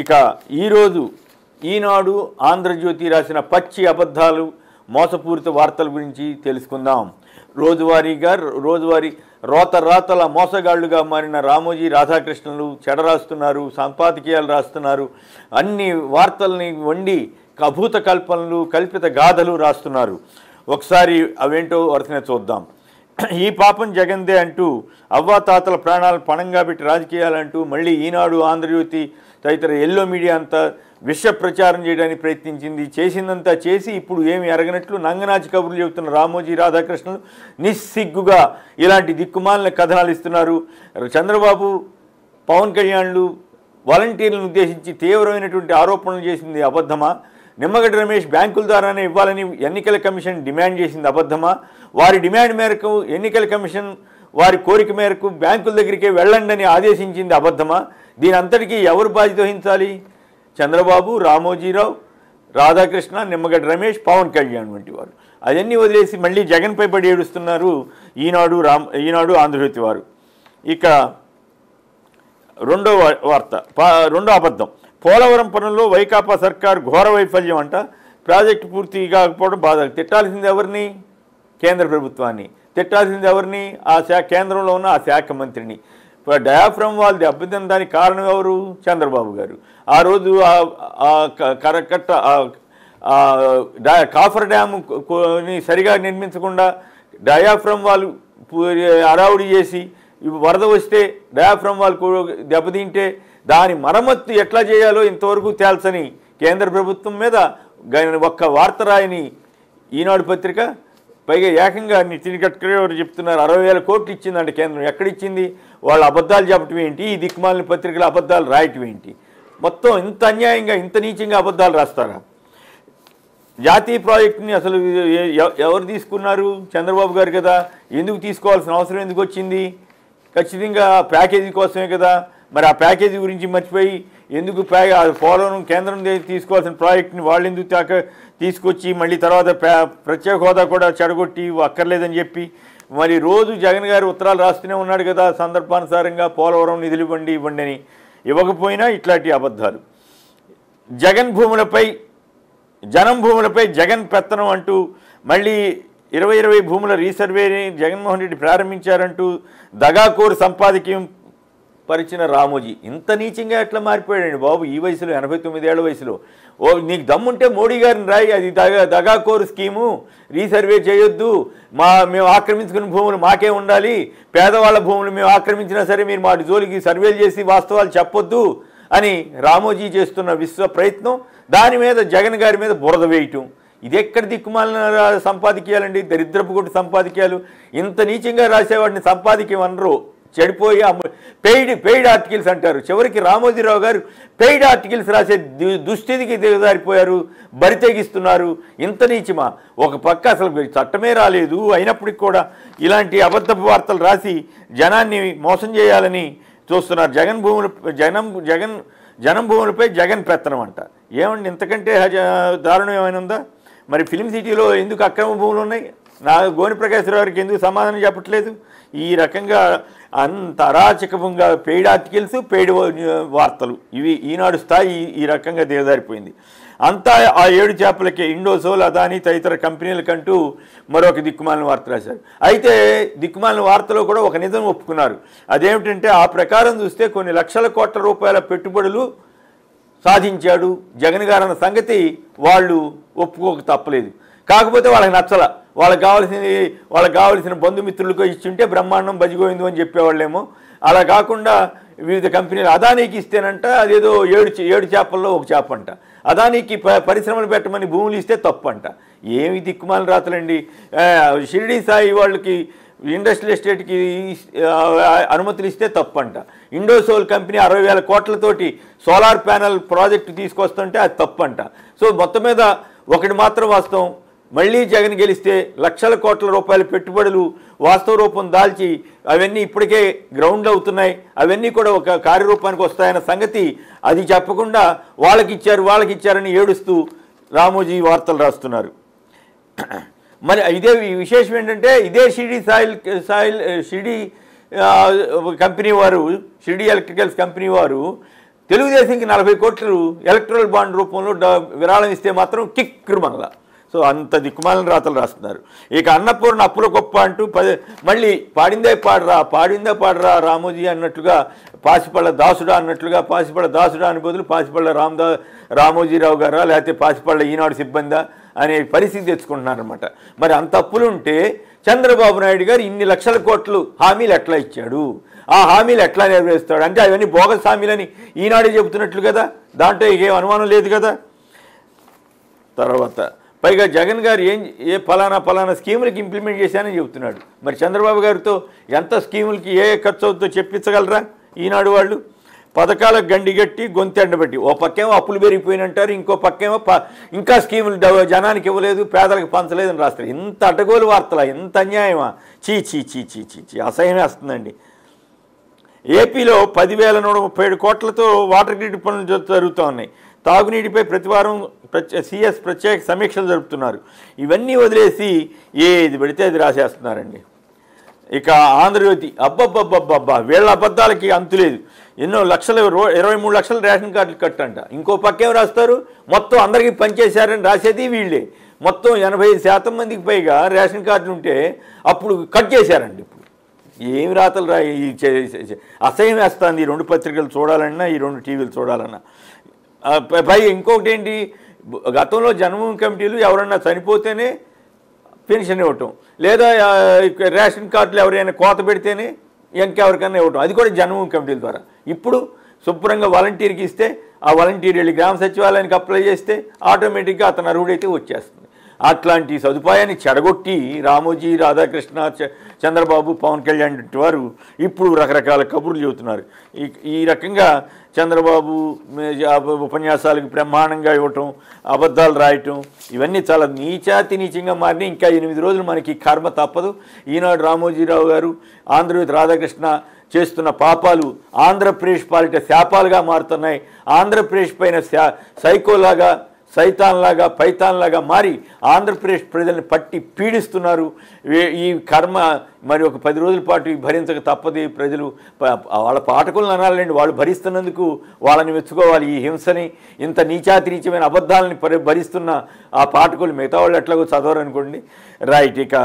ఇక ఈరోజు ఈనాడు ఆంధ్రజ్యోతి రాసిన పచ్చి అబద్ధాలు మోసపూరిత వార్తల గురించి తెలుసుకుందాం. రోజువారీ రోతరాతల మోసగాళ్లుగా మారిన రామోజీ రాధాకృష్ణులు చెడరాస్తున్నారు, సంపాదకీయాలు రాస్తున్నారు, అన్ని వార్తల్ని వండి అభూత కల్పనలు కల్పిత గాథలు రాస్తున్నారు. ఒకసారి అవేంటో వరుసనే చూద్దాం. ఈ పాపం జగందే అంటూ అవ్వాతాతల ప్రాణాలు పణంగా పెట్టి రాజకీయాలంటూ మళ్ళీ ఈనాడు ఆంధ్రజ్యోతి తదితర ఎల్లో మీడియా అంతా విష ప్రచారం చేయడానికి ప్రయత్నించింది. చేసిందంతా చేసి ఇప్పుడు ఏమి ఎరగనట్లు నంగనాచి కబుర్లు చెబుతున్న రామోజీ రాధాకృష్ణులు నిస్సిగ్గుగా ఇలాంటి దిక్కుమాలిన కథనాలు ఇస్తున్నారు. చంద్రబాబు, పవన్ కళ్యాణ్లు వాలంటీర్లను ఉద్దేశించి తీవ్రమైనటువంటి ఆరోపణలు చేసింది అబద్ధమా? నిమ్మగడ్డ రమేష్ బ్యాంకుల ద్వారానే ఇవ్వాలని ఎన్నికల కమిషన్ డిమాండ్ చేసింది అబద్ధమా? వారి డిమాండ్ మేరకు ఎన్నికల కమిషన్ వారి కోరిక మేరకు బ్యాంకుల దగ్గరికే వెళ్ళండి అని ఆదేశించింది అబద్ధమా? దీని అంతటికీ ఎవరు బాధ్యత వహించాలి? చంద్రబాబు, రామోజీరావు, రాధాకృష్ణ, నిమ్మగడ్డ రమేష్, పవన్ కళ్యాణ్ వంటి వారు. అవన్నీ వదిలేసి మళ్ళీ జగన్పై పడి ఏడుస్తున్నారు ఈనాడు ఆంధ్రజ్యోతి వారు. ఇక రెండో అబద్ధం. పోలవరం పనుల్లో వైకాపా సర్కార్ ఘోర వైఫల్యం అంట. ప్రాజెక్టు పూర్తి కాకపోవడం బాధ. తిట్టాల్సింది ఎవరిని? కేంద్ర ప్రభుత్వాన్ని. తిట్టాల్సింది ఎవరిని? కేంద్రంలో ఉన్న ఆ శాఖ మంత్రిని. డయాఫ్రమ్ వాళ్ళు దెబ్బతినడానికి కారణం ఎవరు? చంద్రబాబు గారు. ఆ రోజు కరకట్ట కాఫర్ డ్యామ్ని సరిగా నిర్మించకుండా డయాఫ్రమ్ వాళ్ళు అడావుడి చేసి వరద వస్తే డయాఫ్రమ్ వాళ్ళు దెబ్బతింటే దాని మరమ్మత్తు ఎట్లా చేయాలో ఇంతవరకు తేల్చని కేంద్ర ప్రభుత్వం మీద ఒక్క వార్త రాయని ఈనాడు పత్రిక, పైగా ఏకంగా నితిన్ గడ్కరీ ఎవరు చెప్తున్నారు 60,000 కోట్లు ఇచ్చిందంటే కేంద్రం. ఎక్కడిచ్చింది? వాళ్ళు అబద్ధాలు చెప్పటం ఏంటి? ఈ దిక్కుమాలిన పత్రికలు అబద్ధాలు రాయటం ఏంటి? మొత్తం ఇంత అన్యాయంగా ఇంత నీచంగా అబద్ధాలు రాస్తారా? జాతీయ ప్రాజెక్టుని అసలు ఎవరు తీసుకున్నారు? చంద్రబాబు గారు కదా. ఎందుకు తీసుకోవాల్సిన అవసరం ఎందుకు వచ్చింది? ఖచ్చితంగా ప్యాకేజీ కోసమే కదా. మరి ఆ ప్యాకేజీ గురించి మర్చిపోయి ఎందుకు పోలవరం కేంద్రం తీసుకోవాల్సిన ప్రాజెక్టుని వాళ్ళు ఎందుకు తీసుకొచ్చి మళ్ళీ తర్వాత ప్రత్యేక హోదా కూడా చెడగొట్టి అక్కర్లేదని చెప్పి మరి రోజు జగన్ గారు ఉత్తరాలు రాస్తూనే ఉన్నాడు కదా సందర్భానుసారంగా పోలవరం నిధులు ఇవ్వండి అని. ఇవ్వకపోయినా ఇట్లాంటి అబద్ధాలు. జనం భూములపై జగన్ పెత్తనం అంటూ మళ్ళీ 20 భూముల రీసర్వేని జగన్మోహన్ రెడ్డి ప్రారంభించారంటూ దగాకోరు సంపాదకీయం పరిచిన రామోజీ ఇంత నీచంగా ఎట్లా మారిపోయాడండి బాబు ఈ వయసులో, 89 ఏళ్ల వయసులో. నీకు దమ్ముంటే మోడీ గారిని రాయి, అది దగాకోరు స్కీము, రీసర్వే చేయొద్దు, మేము ఆక్రమించుకున్న భూములు మాకే ఉండాలి, పేదవాళ్ళ భూములు మేము ఆక్రమించినా సరే మీరు మా జోలికి సర్వేలు చేసి వాస్తవాలు చెప్పొద్దు అని రామోజీ చేస్తున్న విశ్వ ప్రయత్నం, దాని మీద జగన్ గారి మీద బురద వేయటం. ఇది ఎక్కడ దిక్కుమాలిన సంపాదకీయాలండి, దరిద్రపు కొట్టి సంపాదకీయాలు. ఇంత నీచంగా రాసేవాడిని సంపాదకీయం అనరు, చెడిపోయి పెయిడ్ ఆర్టికల్స్ అంటారు. చివరికి రామోజీరావు గారు పెయిడ్ ఆర్టికల్స్ రాసే దుస్థితికి దిగజారిపోయారు, బరితెగిస్తున్నారు. ఇంత నీచమా? ఒక పక్క అసలు చట్టమే రాలేదు, అయినప్పటికి కూడా ఇలాంటి అబద్ధపు వార్తలు రాసి జనాన్ని మోసం చేయాలని చూస్తున్నారు. జనం భూములపై జగన్ పెత్తనం అంట. ఏమండి ఇంతకంటే దారుణం ఏమైనా ఉందా? మరి ఫిలిం సిటీలో ఎందుకు అక్రమ భూములు ఉన్నాయి? గోని ప్రకాశ్రావు గారికి ఎందుకు సమాధానం చెప్పట్లేదు? ఈ రకంగా అంత అరాచకంగా పెయిడ్ ఆర్టికల్స్, పెయిడ్ వార్తలు, ఇవి ఈనాడు స్థాయి ఈ రకంగా దిగజారిపోయింది. అంతా ఆ 7 చేపలకే ఇండోసోల్, అదానీ తదితర కంపెనీలకంటూ మరొక దిక్కుమాలిన వార్త రాశారు. అయితే దిక్కుమాలిన వార్తలో కూడా ఒక నిజం ఒప్పుకున్నారు. అదేమిటంటే ఆ ప్రకారం చూస్తే కొన్ని లక్షల కోట్ల రూపాయల పెట్టుబడులు సాధించాడు జగన్ గారు అన్న సంగతి వాళ్ళు ఒప్పుకోక తప్పలేదు. కాకపోతే వాళ్ళకి నచ్చల. వాళ్ళకి కావాల్సిన బంధుమిత్రులకు ఇచ్చింటే బ్రహ్మాండం బజిగోయింది అని చెప్పేవాళ్ళేమో. అలా కాకుండా వివిధ కంపెనీలు అదానీకి ఇస్తేనంట అదేదో 7 చేపల్లో ఒక చేప అంట. అదానీకి పరిశ్రమలు పెట్టమని భూములు ఇస్తే తప్పంట. ఏమి దిక్కుమాల రాతలండి. షిరిడి సాయి వాళ్ళకి ఇండస్ట్రియల్ ఎస్టేట్కి అనుమతులు ఇస్తే తప్పంట. ఇండోసోల్ కంపెనీ 60,000 కోట్లతోటి సోలార్ ప్యానెల్ ప్రాజెక్టు తీసుకొస్తుంటే అది తప్పంట. సో మొత్తం మీద ఒకటి మాత్రం వాస్తవం, మళ్ళీ జగన్ గెలిస్తే లక్షల కోట్ల రూపాయల పెట్టుబడులు వాస్తవ రూపం దాల్చి అవన్నీ ఇప్పటికే గ్రౌండ్లో అవుతున్నాయి, అవన్నీ కూడా ఒక కార్యరూపానికి వస్తాయన్న సంగతి అది చెప్పకుండా వాళ్ళకిచ్చారని ఏడుస్తూ రామోజీ వార్తలు రాస్తున్నారు. మరి ఇదే విశేషం ఏంటంటే ఇదే షిరిడి కంపెనీ వారు, షిరిడి ఎలక్ట్రికల్స్ కంపెనీ వారు తెలుగుదేశంకి 40 కోట్లు ఎలక్ట్రల్ బాండ్ రూపంలో విరాళం ఇస్తే మాత్రం కిక్కు మనలా. సో అంత దిక్కుమాలని రాతలు రాస్తున్నారు. ఇక అన్నపూర్ణ అప్పుల గొప్ప అంటూ మళ్ళీ పాడిందే పాడరా రామోజీ అన్నట్లుగా పాసిపళ్ళ దాసుడా అన్నట్లుగా పాసిపళ్ళ దాసుడా అని బదులు పాసిపళ్ళ రామోజీరావు గారా లేకపోతే పాసిపళ్ళ ఈనాడు సిబ్బందా అనే పరిస్థితి తెచ్చుకుంటున్నారనమాట. మరి అంత అప్పులుంటే చంద్రబాబు నాయుడు గారు ఇన్ని లక్షల కోట్లు హామీలు ఎట్లా ఇచ్చాడు, ఆ హామీలు ఎట్లా నెరవేరుస్తాడు అంటే అవన్నీ బోగస్ హామీలని ఈనాడే చెబుతున్నట్లు కదా, దాంట్లో ఏం అనుమానం లేదు కదా. తర్వాత పైగా జగన్ గారు ఏ ఫలానా స్కీములకి ఇంప్లిమెంట్ చేశానని చెబుతున్నాడు. మరి చంద్రబాబు గారితో ఎంత స్కీములకి ఏ ఖర్చు అవుతుందో చెప్పించగలరా ఈనాడు వాళ్ళు? పథకాలకు గండిగట్టి గొంతు ఎండబెట్టి ఓ పక్కేమో అప్పులు పెరిగిపోయినంటారు, ఇంకో పక్కేమో ఇంకా స్కీములు జనానికి ఇవ్వలేదు, పేదలకు పంచలేదని రాస్తారు. ఇంత అడ్డగోలు వార్తలా, ఇంత అన్యాయమా? చీ చీ చీ చీ చీ చీ అసహ్యం వేస్తుందండి. ఏపీలో 10,137 కోట్లతో వాటర్ గ్రిడ్ పనులు జరుగుతూ ఉన్నాయి. తాగునీటిపై ప్రతివారం సీఎస్ ప్రత్యేక సమీక్షలు జరుపుతున్నారు. ఇవన్నీ వదిలేసి ఏది పెడితే అది రాసేస్తున్నారండి. ఇక ఆంధ్రజ్యోతి అబ్బబ్బబ్బబ్బబ్బా వీళ్ళ అబద్ధాలకి అంతులేదు. ఎన్నో లక్షలు 23 లక్షల రేషన్ కార్డులు కట్టంట. ఇంకో పక్కేం రాస్తారు, మొత్తం అందరికీ పనిచేశారని రాసేది వీళ్ళే. మొత్తం 85% మందికి పైగా రేషన్ కార్డులు ఉంటే అప్పుడు కట్ చేశారండి. ఇప్పుడు ఏమి రాతలు అసహ్యం వేస్తుంది ఈ 2 పత్రికలు చూడాలన్నా, ఈ 2 టీవీలు చూడాలన్నా. పైగా ఇంకొకటి ఏంటి, గతంలో జన్మభూమి కమిటీలు ఎవరన్నా చనిపోతేనే పెన్షన్ ఇవ్వటం, లేదా రేషన్ కార్డులు ఎవరైనా కోత పెడితేనే ఇంకెవరికైనా ఇవ్వటం, అది కూడా జన్మభూమి కమిటీల ద్వారా. ఇప్పుడు శుభ్రంగా వాలంటీర్కి ఇస్తే ఆ వాలంటీర్ వెళ్ళి గ్రామ సచివాలయానికి అప్లై చేస్తే ఆటోమేటిక్గా అతను అర్హుడైతే వచ్చేస్తుంది. అట్లాంటి సదుపాయాన్ని చెడగొట్టి రామోజీ, రాధాకృష్ణ, చంద్రబాబు, పవన్ కళ్యాణ్ వారు ఇప్పుడు రకరకాల కబుర్లు చెబుతున్నారు. ఈ రకంగా చంద్రబాబు ఉపన్యాసాలకు బ్రహ్మాండంగా ఇవ్వటం, అబద్ధాలు రాయటం, ఇవన్నీ చాలా నీచంగా మారినాయి. ఇంకా 8 రోజులు మనకి కర్మ తప్పదు. ఈనాడు రామోజీరావు గారు, ఆంధ్రజ్యోతి రాధాకృష్ణ చేస్తున్న పాపాలు ఆంధ్రప్రదేశ్ పాలిట శాపాలుగా మారుతున్నాయి. ఆంధ్రప్రదేశ్ పైన సైకోలాగా, సైతాన్లాగా, పైతాన్లాగా మారి ఆంధ్రప్రదేశ్ ప్రజల్ని పట్టి పీడిస్తున్నారు. ఈ కర్మ మరి ఒక 10 రోజుల పాటు భరించక తప్పదు. ప్రజలు వాళ్ళ పాఠకులను అనాలండి, వాళ్ళు భరిస్తున్నందుకు వాళ్ళని మెచ్చుకోవాలి. ఈ హింసని, ఇంత నీచమైన అబద్ధాలని భరిస్తున్న ఆ పాఠకులు మిగతా వాళ్ళు ఎట్లాగో చదవరు అనుకోండి. రైట్. ఇక